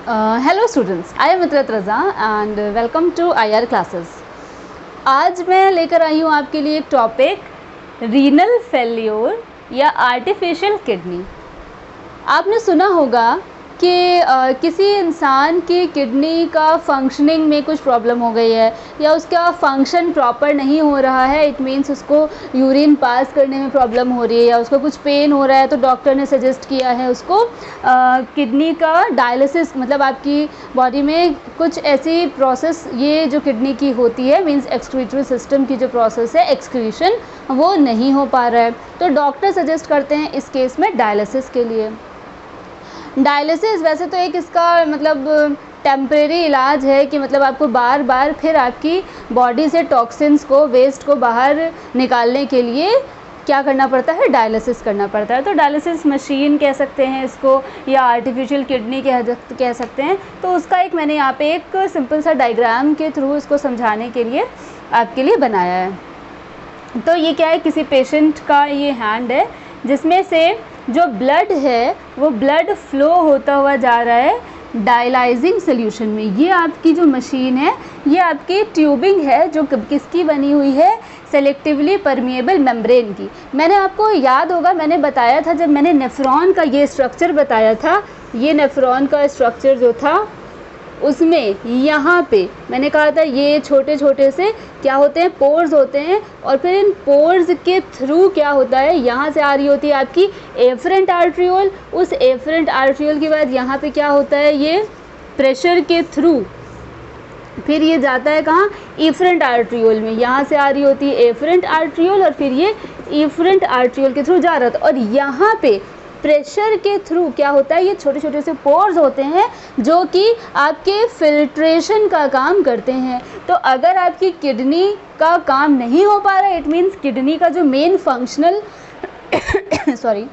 Hello students, I am Itrat Raza and welcome to IR classes. आज मैं लेकर आई हूँ आपके लिए एक टॉपिक, रीनल फेल्योर या आर्टिफिशियल किडनी। आपने सुना होगा कि किसी इंसान की किडनी का फंक्शनिंग में कुछ प्रॉब्लम हो गई है या उसका फंक्शन प्रॉपर नहीं हो रहा है। इट मीन्स उसको यूरिन पास करने में प्रॉब्लम हो रही है या उसको कुछ पेन हो रहा है, तो डॉक्टर ने सजेस्ट किया है उसको किडनी का डायलिसिस। मतलब आपकी बॉडी में कुछ ऐसी प्रोसेस, ये जो किडनी की होती है, मीन्स एक्सक्रीटरी सिस्टम की जो प्रोसेस है, एक्सक्रीशन, वो नहीं हो पा रहा है, तो डॉक्टर सजेस्ट करते हैं इस केस में डायलिसिस के लिए। डायलिसिस वैसे तो एक इसका मतलब टेम्परेरी इलाज है कि मतलब आपको बार बार फिर आपकी बॉडी से टॉक्सिन्स को, वेस्ट को बाहर निकालने के लिए क्या करना पड़ता है, डायलिसिस करना पड़ता है। तो डायलिसिस मशीन कह सकते हैं इसको या आर्टिफिशियल किडनी कह सकते हैं। तो उसका एक मैंने यहाँ पे एक सिंपल सा डायग्राम के थ्रू इसको समझाने के लिए आपके लिए बनाया है। तो ये क्या है, किसी पेशेंट का ये हैंड है जिसमें से जो ब्लड है वो ब्लड फ्लो होता हुआ जा रहा है डायलाइजिंग सोल्यूशन में। ये आपकी जो मशीन है, ये आपकी ट्यूबिंग है जो किसकी बनी हुई है, सेलेक्टिवली परमिएबल मेम्ब्रेन की। मैंने आपको याद होगा, मैंने बताया था जब मैंने नेफ्रॉन का ये स्ट्रक्चर बताया था, ये नेफ्रॉन का स्ट्रक्चर जो था उसमें यहाँ पे मैंने कहा था ये छोटे छोटे से क्या होते हैं, पोर्स होते हैं, और फिर इन पोर्स के थ्रू क्या होता है, यहाँ से आ रही होती है आपकी एफरेंट आर्ट्रियोल। उस एफरेंट आर्ट्रियोल के बाद यहाँ पे क्या होता है, ये प्रेशर के थ्रू फिर ये जाता है कहाँ, इफरेंट आर्ट्रियोल में। यहाँ से आ रही होती है एफरेंट आर्ट्रियोल और फिर ये इफरेंट आर्ट्रियोल के थ्रू जा रहा था, और यहाँ पे प्रेशर के थ्रू क्या होता है, ये छोटे छोटे से पोर्स होते हैं जो कि आपके फिल्ट्रेशन का काम करते हैं। तो अगर आपकी किडनी का काम नहीं हो पा रहा है, इट मीन्स किडनी का जो मेन फंक्शनल सॉरी,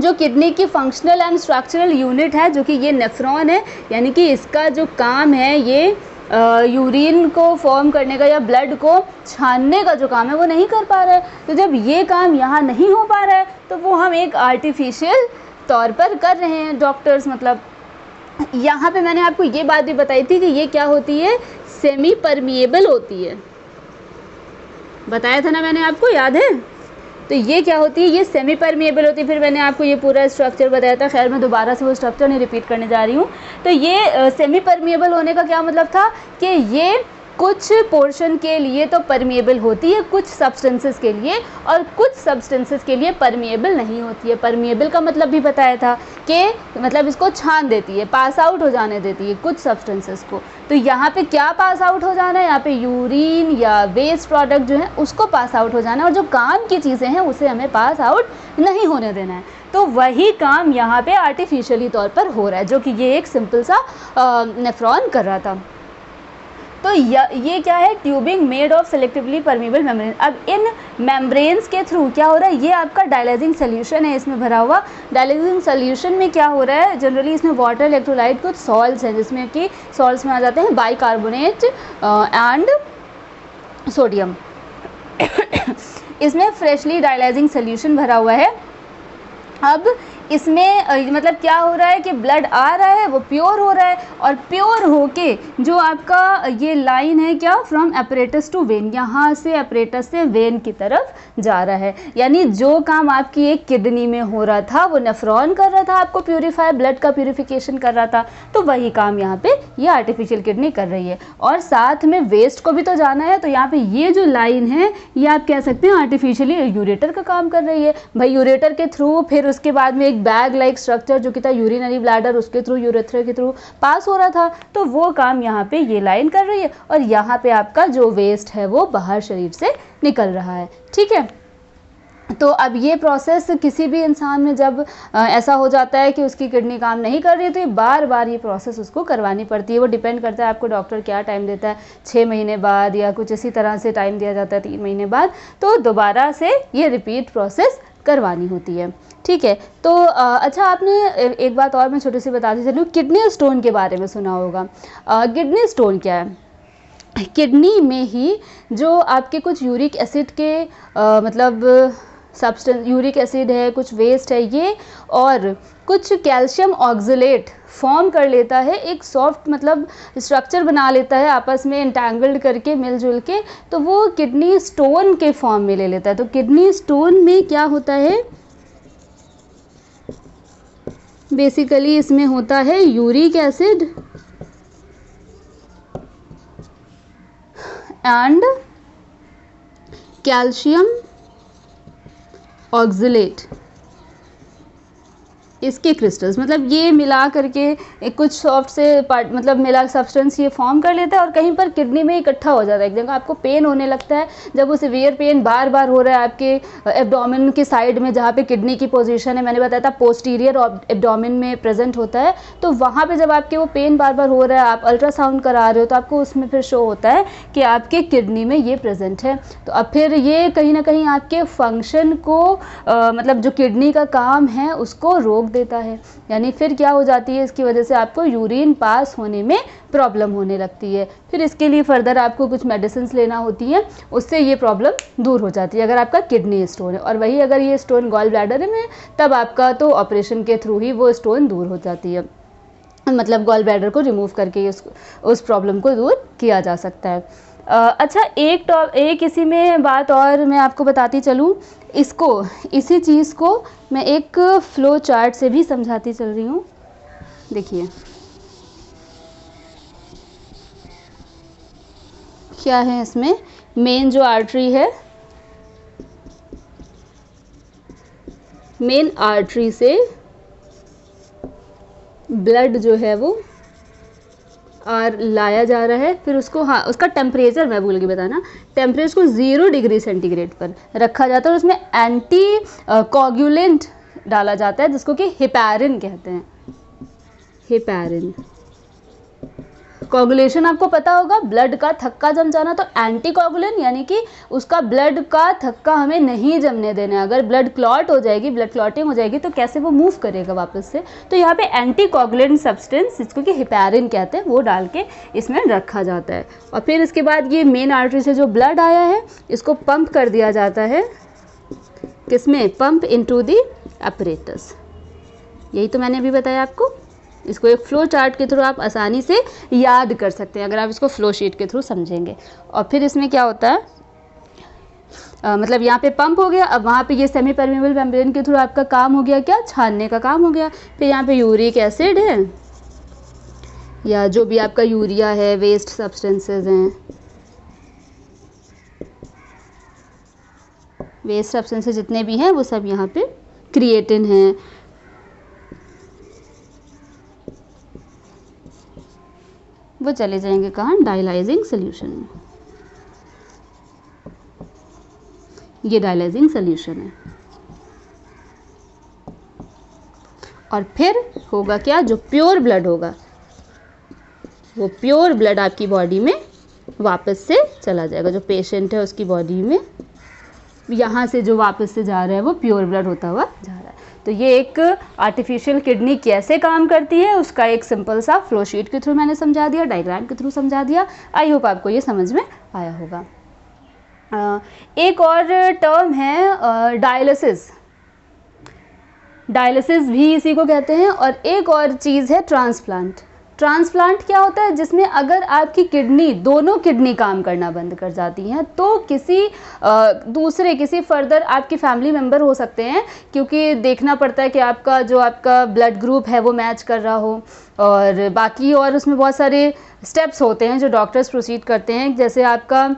जो किडनी की फंक्शनल एंड स्ट्रक्चरल यूनिट है, जो कि ये नेफ्रॉन है, यानी कि इसका जो काम है ये यूरिन को फॉर्म करने का या ब्लड को छानने का जो काम है वो नहीं कर पा रहा है। तो जब ये काम यहाँ नहीं हो पा रहा है तो वो हम एक आर्टिफिशियल तौर पर कर रहे हैं डॉक्टर्स। मतलब यहाँ पे मैंने आपको ये बात भी बताई थी कि ये क्या होती है, सेमी परमिएबल होती है, बताया था ना मैंने आपको, याद है। तो ये क्या होती है, ये सेमी परमिएबल होती है। फिर मैंने आपको ये पूरा स्ट्रक्चर बताया था, खैर मैं दोबारा से वो स्ट्रक्चर नहीं रिपीट करने जा रही हूँ। तो ये सेमी परमिएबल होने का क्या मतलब था कि ये कुछ पोर्शन के लिए तो परमिएबल होती है, कुछ सब्सटेंसेस के लिए, और कुछ सब्सटेंसेस के लिए परमिएबल नहीं होती है। परमिएबल का मतलब भी बताया था कि मतलब इसको छान देती है, पास आउट हो जाने देती है कुछ सब्सटेंसेस को। तो यहाँ पे क्या पास आउट हो जाना है, यहाँ पे यूरिन या वेस्ट प्रोडक्ट जो है उसको पास आउट हो जाना है, और जो काम की चीज़ें हैं उसे हमें पास आउट नहीं होने देना है। तो वही काम यहाँ पे आर्टिफिशियली तौर पर हो रहा है, जो कि ये एक सिंपल सा नेफ्रॉन कर रहा था। तो ये क्या है, tubing made of selectively permeable membrane. अब इन मेम्ब्रेन्स के थ्रू क्या हो रहा है, ये आपका डायलाइजिंग सोल्यूशन है इसमें भरा हुआ। डायलाइजिंग सोल्यूशन में क्या हो रहा है, जनरली इसमें वाटर, इलेक्ट्रोलाइट, कुछ सॉल्ट्स हैं, जिसमें कि सॉल्ट्स में आ जाते हैं बाइकार्बोनेट एंड सोडियम। इसमें फ्रेशली डायलाइजिंग सोल्यूशन भरा हुआ है। अब इसमें मतलब क्या हो रहा है कि ब्लड आ रहा है, वो प्योर हो रहा है, और प्योर होके जो आपका ये लाइन है क्या, फ्रॉम एपरेटस टू वेन, यहाँ से एपरेटस से वेन की तरफ जा रहा है। यानी जो काम आपकी एक किडनी में हो रहा था वो नेफ्रॉन कर रहा था, आपको प्यूरिफाई, ब्लड का प्यूरिफिकेशन कर रहा था, तो वही काम यहाँ पे ये आर्टिफिशियल किडनी कर रही है। और साथ में वेस्ट को भी तो जाना है, तो यहाँ पे ये जो लाइन है ये आप कह सकते हैं आर्टिफिशियली यूरेटर का काम कर रही है। भाई यूरेटर के थ्रू फिर उसके बाद में बैग लाइक स्ट्रक्चर जो कि था यूरिनरी ब्लैडर, उसके थ्रू, यूरेथ्रा के थ्रू पास हो रहा था, तो वो काम यहाँ पे ये लाइन कर रही है, और यहाँ पे आपका जो वेस्ट है वो बाहर शरीर से निकल रहा है। ठीक है, तो अब ये प्रोसेस किसी भी इंसान में जब ऐसा हो जाता है कि उसकी किडनी काम नहीं कर रही है, तो ये बार बार ये प्रोसेस उसको करवानी पड़ती है। वो डिपेंड करता है आपको डॉक्टर क्या टाइम देता है, 6 महीने बाद या कुछ इसी तरह से टाइम दिया जाता है, 3 महीने बाद, तो दोबारा से ये रिपीट प्रोसेस करवानी होती है। ठीक है, तो अच्छा, आपने एक बात और मैं छोटी सी बताती चलूँ, किडनी स्टोन के बारे में सुना होगा। किडनी स्टोन क्या है, किडनी में ही जो आपके कुछ यूरिक एसिड के मतलब सब्सटेंस, यूरिक एसिड है, कुछ वेस्ट है ये, और कुछ कैल्शियम ऑक्सलेट फॉर्म कर लेता है, एक सॉफ्ट मतलब स्ट्रक्चर बना लेता है आपस में इंटैंगल्ड करके मिलजुल के, तो वो किडनी स्टोन के फॉर्म में ले लेता है। तो किडनी स्टोन में क्या होता है, बेसिकली इसमें होता है uric acid and calcium oxalate, इसके क्रिस्टल्स, मतलब ये मिला करके एक कुछ सॉफ्ट से पार्ट मतलब मिला सब्सटेंस ये फॉर्म कर लेता है और कहीं पर किडनी में इकट्ठा हो जाता है एक जगह। आपको पेन होने लगता है, जब वो सीवियर पेन बार बार हो रहा है आपके एब्डोमेन के साइड में जहाँ पे किडनी की पोजीशन है, मैंने बताया था पोस्टीरियर एब्डोमेन में प्रेजेंट होता है, तो वहाँ पे जब आपके वो पेन बार बार हो रहा है, आप अल्ट्रासाउंड करा रहे हो तो आपको उसमें फिर शो होता है कि आपके किडनी में ये प्रेजेंट है। तो अब फिर ये कहीं ना कहीं आपके फंक्शन को मतलब जो किडनी का काम है उसको रोक देता है, यानी फिर क्या हो जाती है, इसकी वजह से आपको यूरिन पास होने में प्रॉब्लम होने लगती है। फिर इसके लिए फर्दर आपको कुछ मेडिसिन लेना होती है, उससे ये प्रॉब्लम दूर हो जाती है अगर आपका किडनी स्टोन है। और वही अगर ये स्टोन गॉल ब्लैडर में, तब आपका तो ऑपरेशन के थ्रू ही वो स्टोन दूर हो जाती है, मतलब गॉल ब्लैडर को रिमूव करके उस प्रॉब्लम को दूर किया जा सकता है। अच्छा, एक इसी में बात और मैं आपको बताती चलूँ, इसी चीज़ को मैं एक फ्लो चार्ट से भी समझाती चल रही हूँ। देखिए क्या है इसमें, मेन जो आर्टरी है, मेन आर्टरी से ब्लड जो है वो लाया जा रहा है, फिर उसको, हाँ उसका टेम्परेचर मैं भूल गई बताना, टेम्परेचर को 0 डिग्री सेंटीग्रेड पर रखा जाता है और उसमें एंटी कोगुलेंट डाला जाता है जिसको कि हेपैरिन कहते हैं। हेपैरिन कोगुलेशन आपको पता होगा, ब्लड का थक्का जम जाना, तो एंटी कोगुलेंट यानी कि उसका ब्लड का थक्का हमें नहीं जमने देना। अगर ब्लड क्लॉट हो जाएगी, ब्लड क्लॉटिंग हो जाएगी, तो कैसे वो मूव करेगा वापस से, तो यहाँ पे एंटी कोगुलेंट सब्सटेंस जिसको कि हेपैरिन कहते हैं वो डाल के इसमें रखा जाता है। और फिर इसके बाद ये मेन आर्टरी से जो ब्लड आया है इसको पंप कर दिया जाता है, किसमें, पंप इनटू द अपरेटस। यही तो मैंने अभी बताया आपको। इसको एक फ्लो चार्ट के थ्रू आप आसानी से याद कर सकते हैं अगर आप इसको फ्लो शीट के थ्रू समझेंगे। और फिर इसमें क्या होता है, मतलब यहाँ पे पंप हो गया, अब वहाँ पे ये सेमी परमेबल मेम्ब्रेन के थ्रू आपका काम हो गया क्या, छानने का काम हो गया। फिर यहाँ पे यूरिक एसिड है या जो भी आपका यूरिया है, वेस्ट सब्सटेंसेस हैं, वेस्ट सब्सटेंसेस जितने भी हैं वो सब यहाँ पे, क्रिएटिन है, वो चले जाएंगे कहाँ, डायलाइजिंग सोल्यूशन में। ये डायलाइजिंग सोल्यूशन है। और फिर होगा क्या, जो प्योर ब्लड होगा वो प्योर ब्लड आपकी बॉडी में वापस से चला जाएगा। जो पेशेंट है उसकी बॉडी में यहाँ से जो वापस से जा रहा है वो प्योर ब्लड होता हुआ जा रहा है। तो ये एक आर्टिफिशियल किडनी कैसे काम करती है उसका एक सिंपल सा फ्लो शीट के थ्रू मैंने समझा दिया, डायग्राम के थ्रू समझा दिया। आई होप आपको ये समझ में आया होगा। एक और टर्म है डायलिसिस, डायलिसिस भी इसी को कहते हैं। और एक और चीज़ है ट्रांसप्लांट। ट्रांसप्लांट क्या होता है, जिसमें अगर आपकी किडनी, दोनों किडनी काम करना बंद कर जाती हैं तो किसी फर्दर आपकी फैमिली मेम्बर हो सकते हैं, क्योंकि देखना पड़ता है कि आपका ब्लड ग्रुप है वो मैच कर रहा हो, और बाकी और उसमें बहुत सारे स्टेप्स होते हैं जो डॉक्टर्स प्रोसीड करते हैं, जैसे आपका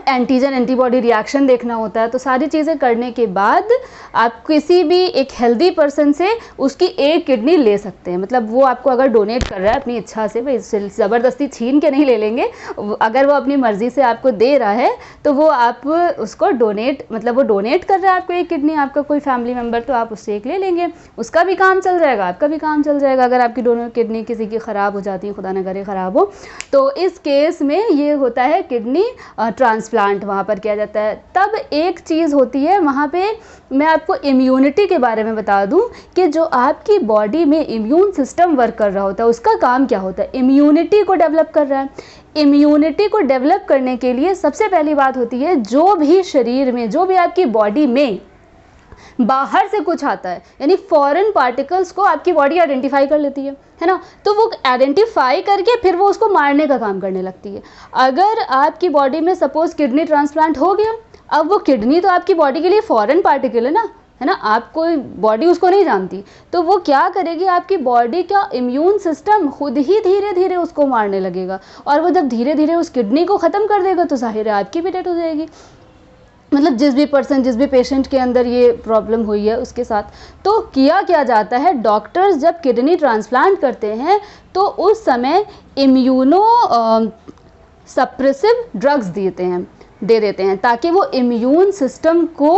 एंटीजन एंटीबॉडी रिएक्शन देखना होता है। तो सारी चीज़ें करने के बाद आप किसी भी एक हेल्दी पर्सन से उसकी एक किडनी ले सकते हैं। मतलब वो आपको अगर डोनेट कर रहा है अपनी इच्छा से, भाई ज़बरदस्ती छीन के नहीं ले लेंगे, अगर वो अपनी मर्ज़ी से आपको दे रहा है तो वो आप उसको डोनेट, मतलब वो डोनेट कर रहा है आपको एक किडनी, आपका कोई फैमिली मेम्बर, तो आप उससे एक ले लेंगे, उसका भी काम चल जाएगा, आपका भी काम चल जाएगा। अगर आपकी दोनों किडनी किसी की ख़राब हो जाती है, खुदा न करे ख़राब हो, तो इस केस में ये होता है किडनी ट्रांसप्लांट वहाँ पर किया जाता है। तब एक चीज़ होती है वहाँ पे, मैं आपको इम्यूनिटी के बारे में बता दूं कि जो आपकी बॉडी में इम्यून सिस्टम वर्क कर रहा होता है उसका काम क्या होता है, इम्यूनिटी को डेवलप कर रहा है। इम्यूनिटी को डेवलप करने के लिए सबसे पहली बात होती है, जो भी शरीर में, जो भी आपकी बॉडी में बाहर से कुछ आता है, यानी फॉरेन पार्टिकल्स को आपकी बॉडी आइडेंटिफाई कर लेती है ना, तो वो आइडेंटिफाई करके फिर वो उसको मारने का काम करने लगती है। अगर आपकी बॉडी में सपोज किडनी ट्रांसप्लांट हो गया, अब वो किडनी तो आपकी बॉडी के लिए फॉरेन पार्टिकल है ना, आपको बॉडी उसको नहीं जानती, तो वो क्या करेगी, आपकी बॉडी का इम्यून सिस्टम खुद ही धीरे धीरे उसको मारने लगेगा, और वो जब धीरे धीरे उस किडनी को ख़त्म कर देगा तो जाहिर है आपकी भी डेथ हो जाएगी। मतलब जिस भी पेशेंट के अंदर ये प्रॉब्लम हुई है उसके साथ। तो किया क्या जाता है, डॉक्टर्स जब किडनी ट्रांसप्लांट करते हैं तो उस समय इम्यूनो सप्रेसिव ड्रग्स दे देते हैं ताकि वो इम्यून सिस्टम को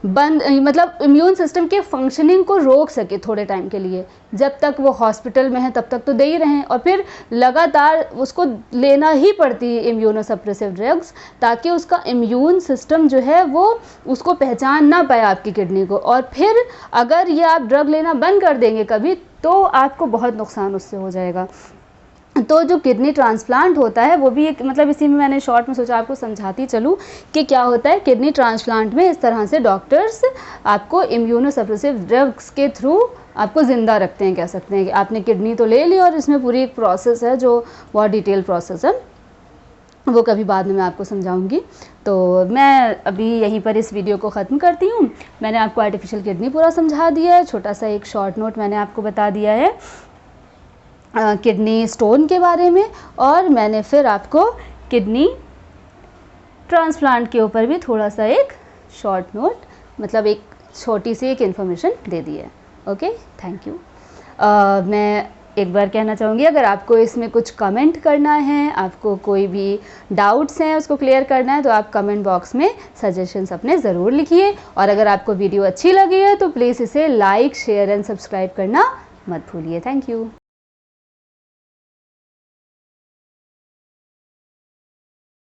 मतलब इम्यून सिस्टम के फंक्शनिंग को रोक सके थोड़े टाइम के लिए। जब तक वो हॉस्पिटल में है तब तक तो दे ही रहें, और फिर लगातार उसको लेना ही पड़ती है इम्यूनोसप्रेसिव ड्रग्स, ताकि उसका इम्यून सिस्टम जो है वो उसको पहचान ना पाए आपकी किडनी को। और फिर अगर ये आप ड्रग लेना बंद कर देंगे कभी, तो आपको बहुत नुकसान उससे हो जाएगा। तो जो किडनी ट्रांसप्लांट होता है वो भी एक, मतलब इसी में मैंने शॉर्ट में सोचा आपको समझाती चलूँ कि क्या होता है। किडनी ट्रांसप्लांट में इस तरह से डॉक्टर्स आपको इम्यूनोसप्रेसिव ड्रग्स के थ्रू आपको ज़िंदा रखते हैं, कह सकते हैं कि आपने किडनी तो ले ली, और इसमें पूरी एक प्रोसेस है जो बहुत डिटेल प्रोसेस है, वो कभी बाद में मैं आपको समझाऊंगी। तो मैं अभी यहीं पर इस वीडियो को ख़त्म करती हूँ। मैंने आपको आर्टिफिशियल किडनी पूरा समझा दिया है, छोटा सा एक शॉर्ट नोट मैंने आपको बता दिया है किडनी स्टोन के बारे में, और मैंने फिर आपको किडनी ट्रांसप्लांट के ऊपर भी थोड़ा सा एक शॉर्ट नोट, मतलब एक छोटी सी एक इन्फॉर्मेशन दे दी है। Okay, thank you. मैं एक बार कहना चाहूँगी, अगर आपको इसमें कुछ कमेंट करना है, आपको कोई भी डाउट्स हैं उसको क्लियर करना है, तो आप कमेंट बॉक्स में सजेशंस अपने ज़रूर लिखिए। और अगर आपको वीडियो अच्छी लगी है तो प्लीज़ इसे लाइक, शेयर एंड सब्सक्राइब करना मत भूलिए। Thank you.